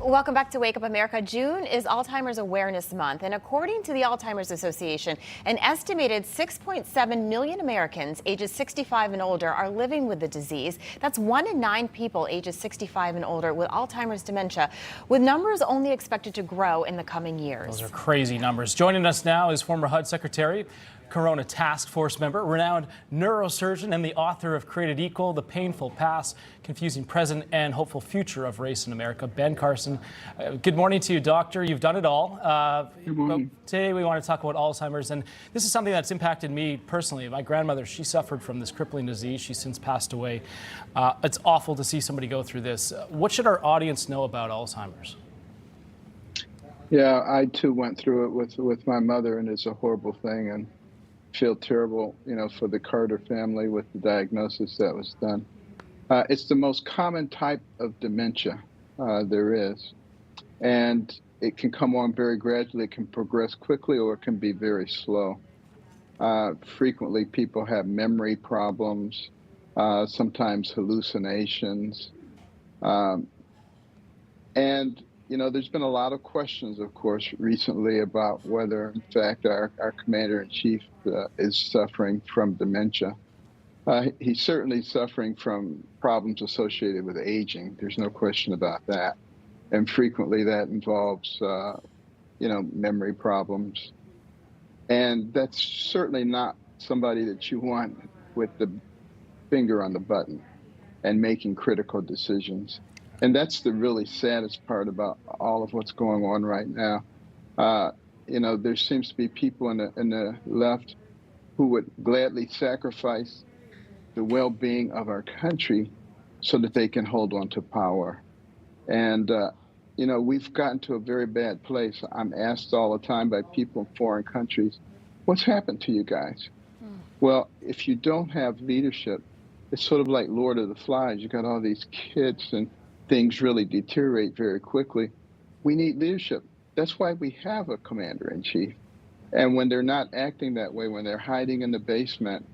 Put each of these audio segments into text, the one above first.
Welcome back to Wake Up America. June is Alzheimer's Awareness Month, and according to the Alzheimer's Association, an estimated 6.7 million Americans ages 65 and older are living with the disease. That's 1 in 9 people ages 65 and older with Alzheimer's dementia, with numbers only expected to grow in the coming years. Those are crazy numbers. Joining us now is former HUD Secretary, Corona Task Force member, renowned neurosurgeon, and the author of Created Equal, The Painful Past, Confusing Present and Hopeful Future of Race in America, Ben Carson. Good morning to you, doctor. You've done it all. Good morning. Today we want to talk about Alzheimer's, and this is something that's impacted me personally. My grandmother, she suffered from this crippling disease. She's since passed away. It's awful to see somebody go through this. What should our audience know about Alzheimer's? Yeah, I too went through it with my mother, and it's a horrible thing, and feel terrible, for the Carter family with the diagnosis that was done. It's the most common type of dementia there is, and it can come on very gradually. It can progress quickly, or it can be very slow. Frequently, people have memory problems, sometimes hallucinations, and there's been a lot of questions, of course, recently about whether, in fact, our commander-in-chief is suffering from dementia. He's certainly suffering from problems associated with aging. There's no question about that. And frequently that involves, memory problems. And that's certainly not somebody that you want with the finger on the button and making critical decisions. And that's the really saddest part about all of what's going on right now. There seems to be people in the left who would gladly sacrifice the well-being of our country so that they can hold on to power. And, we've gotten to a very bad place. I'm asked all the time by people in foreign countries, what's happened to you guys? Well, if you don't have leadership, it's sort of like Lord of the Flies. You got all these kids and things really deteriorate very quickly. We need leadership. That's why we have a commander-in-chief. And when they're not acting that way, when they're hiding in the basement,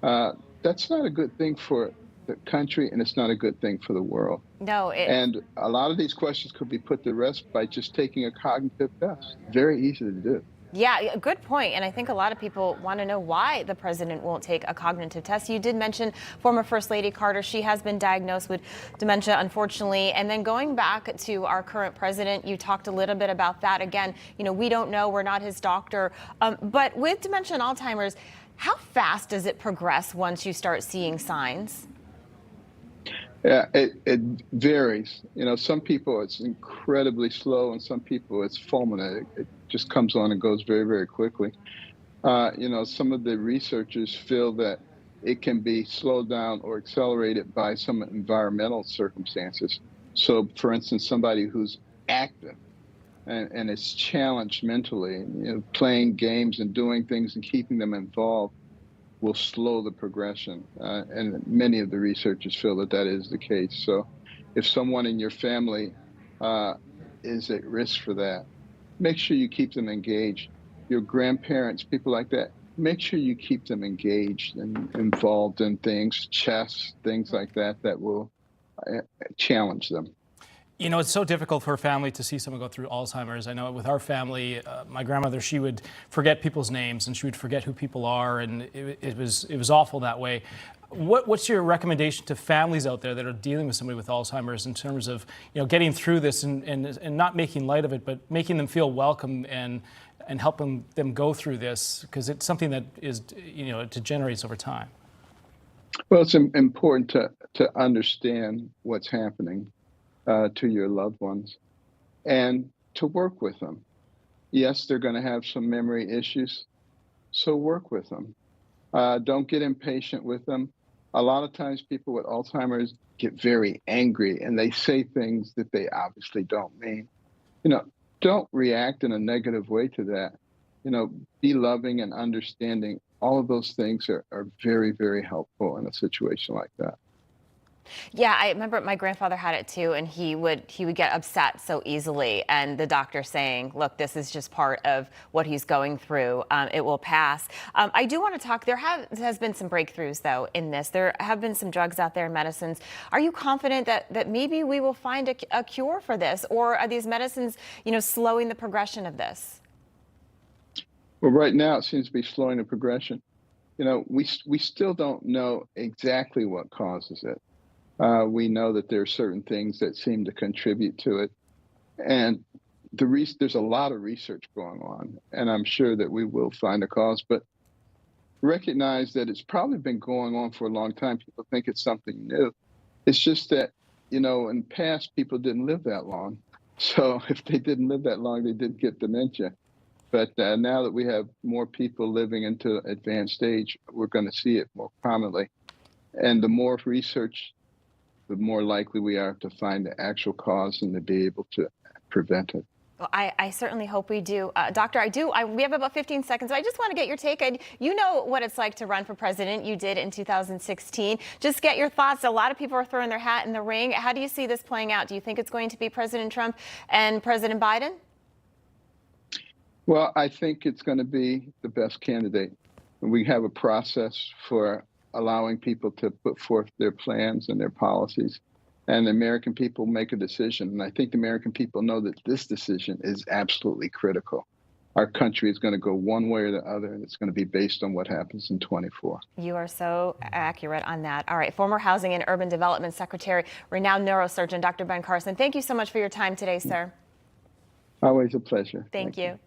that's not a good thing for the country, and it's not a good thing for the world. No. And a lot of these questions could be put to rest by just taking a cognitive test. Very easy to do. Yeah, good point. And I think a lot of people want to know why the president won't take a cognitive test. You did mention former First Lady Carter. She has been diagnosed with dementia, unfortunately. And then going back to our current president, you talked a little bit about that. Again, we don't know. We're not his doctor. But with dementia and Alzheimer's, how fast does it progress once you start seeing signs? Yeah, it varies. Some people it's incredibly slow, and some people it's fulminant. It just comes on and goes very, very quickly. Some of the researchers feel that it can be slowed down or accelerated by some environmental circumstances. So, for instance, somebody who's active and is challenged mentally, playing games and doing things and keeping them involved will slow the progression. And many of the researchers feel that that is the case. So if someone in your family is at risk for that, make sure you keep them engaged. Your grandparents, people like that, make sure you keep them engaged and involved in things, chess, things like that, that will challenge them. It's so difficult for a family to see someone go through Alzheimer's. I know with our family, my grandmother, she would forget people's names and she would forget who people are, and it was awful that way. What's your recommendation to families out there that are dealing with somebody with Alzheimer's in terms of getting through this and not making light of it, but making them feel welcome and helping them go through this, because it's something that is it degenerates over time? Well, it's important to understand what's happening to your loved ones and to work with them. Yes, they're going to have some memory issues, so work with them. Don't get impatient with them. A lot of times people with Alzheimer's get very angry and they say things that they obviously don't mean. Don't react in a negative way to that. Be loving and understanding. All of those things are very, very helpful in a situation like that. Yeah, I remember my grandfather had it too, and he would get upset so easily. And the doctor saying, "Look, this is just part of what he's going through. It will pass." I do want to talk. Has been some breakthroughs though in this. There have been some drugs out there, medicines. Are you confident that maybe we will find a cure for this, or are these medicines, slowing the progression of this? Well, right now it seems to be slowing the progression. We still don't know exactly what causes it. We know that there are certain things that seem to contribute to it. And there's a lot of research going on, and I'm sure that we will find a cause, but recognize that it's probably been going on for a long time. People think it's something new. It's just that, in the past, people didn't live that long. So if they didn't live that long, they did get dementia. But now that we have more people living into advanced age, we're going to see it more prominently. And the more research, the more likely we are to find the actual cause and to be able to prevent it. Well, I certainly hope we do. Doctor, we have about 15 seconds. So I just want to get your take. You know what it's like to run for president. You did in 2016. Just get your thoughts. A lot of people are throwing their hat in the ring. How do you see this playing out? Do you think it's going to be President Trump and President Biden? Well, I think it's going to be the best candidate. We have a process for allowing people to put forth their plans and their policies, and the American people make a decision. And I think the American people know that this decision is absolutely critical. Our country is going to go one way or the other, and it's going to be based on what happens in 24. You are so accurate on that. All right, former Housing and Urban Development Secretary, renowned neurosurgeon, Dr. Ben Carson, thank you so much for your time today, sir. Always a pleasure. Thank you.